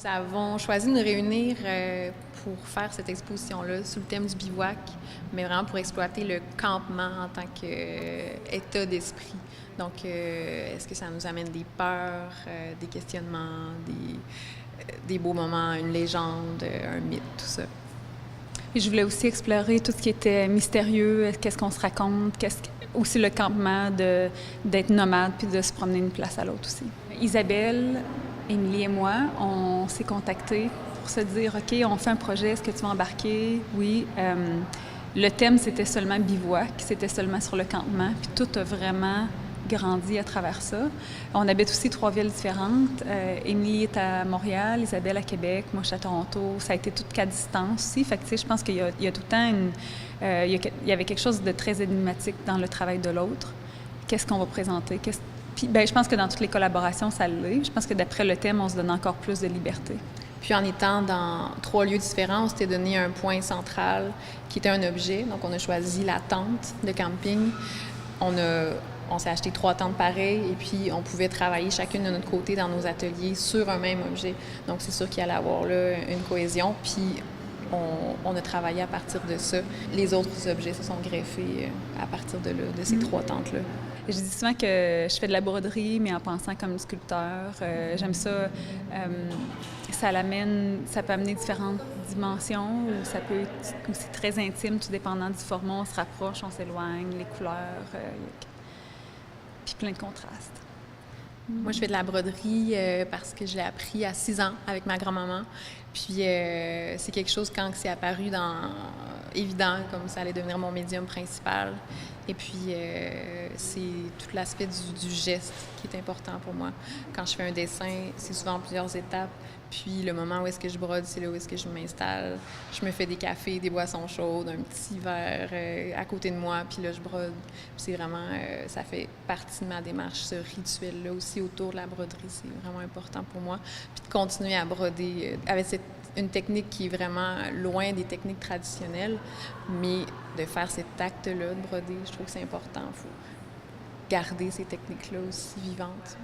Nous avons choisi de nous réunir pour faire cette exposition-là sous le thème du bivouac, mais vraiment pour exploiter le campement en tant qu'état d'esprit. Donc, est-ce que ça nous amène des peurs, des questionnements, des beaux moments, une légende, un mythe, tout ça? Et je voulais aussi explorer tout ce qui était mystérieux, qu'est-ce qu'on se raconte, aussi le campement, d'être nomade puis de se promener d'une place à l'autre aussi. Isabelle, Émilie et moi, on s'est contactés pour se dire, OK, on fait un projet, est-ce que tu vas embarquer? Oui. Le thème, c'était seulement bivouac, c'était seulement sur le campement, puis tout a vraiment grandi à travers ça. On habite aussi 3 villes différentes. Émilie est à Montréal, Isabelle à Québec, moi je suis à Toronto. Ça a été tout qu'à distance aussi. Fait que, tu sais, je pense qu'il y a tout le temps il y avait quelque chose de très énigmatique dans le travail de l'autre. Qu'est-ce qu'on va présenter? Puis, je pense que dans toutes les collaborations, ça l'est. Je pense que d'après le thème, on se donne encore plus de liberté. Puis en étant dans 3 lieux différents, on s'était donné un point central qui était un objet. Donc on a choisi la tente de camping. On s'est acheté 3 tentes pareilles et puis on pouvait travailler chacune de notre côté dans nos ateliers sur un même objet. Donc c'est sûr qu'il allait avoir là une cohésion. Puis on a travaillé à partir de ça. Les autres objets se sont greffés à partir de là, de ces 3 tentes-là. Je dis souvent que je fais de la broderie, mais en pensant comme sculpteur. J'aime ça. Ça peut amener différentes dimensions, ou ça peut être aussi très intime, tout dépendant du format. On se rapproche, on s'éloigne, les couleurs, puis plein de contrastes. Moi, je fais de la broderie parce que je l'ai appris à 6 ans avec ma grand-maman. Puis c'est quelque chose, quand c'est apparu évident, comme ça allait devenir mon médium principal. Et puis c'est tout l'aspect du geste qui est important pour moi. Quand je fais un dessin, c'est souvent en plusieurs étapes. Puis le moment où est-ce que je brode, c'est là où est-ce que je m'installe. Je me fais des cafés, des boissons chaudes, un petit verre à côté de moi, puis là, je brode. Puis c'est vraiment, ça fait partie de ma démarche, ce rituel-là aussi autour de la broderie. C'est vraiment important pour moi. Puis de continuer à broder avec une technique qui est vraiment loin des techniques traditionnelles, mais de faire cet acte-là de broder, je trouve que c'est important. Il faut garder ces techniques-là aussi vivantes.